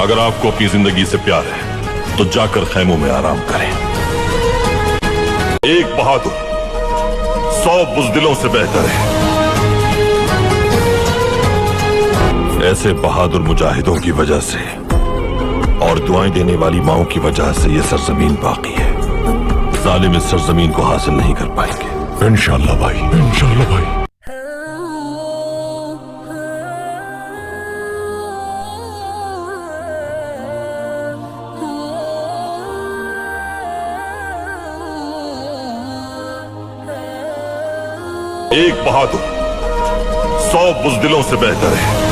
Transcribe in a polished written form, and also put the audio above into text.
अगर आपको अपनी जिंदगी से प्यार है तो जाकर खैमों में आराम करें। एक बहादुर 100 बुज़दिलों से बेहतर है। ऐसे बहादुर मुजाहिदों की वजह से और दुआएं देने वाली माओं की वजह से ये सरजमीन बाकी है। जालिम इस सरजमीन को हासिल नहीं कर पाएंगे। इंशाअल्लाह भाई, इंशाअल्लाह भाई। एक बहादुर 100 बुज़दिलों से बेहतर है।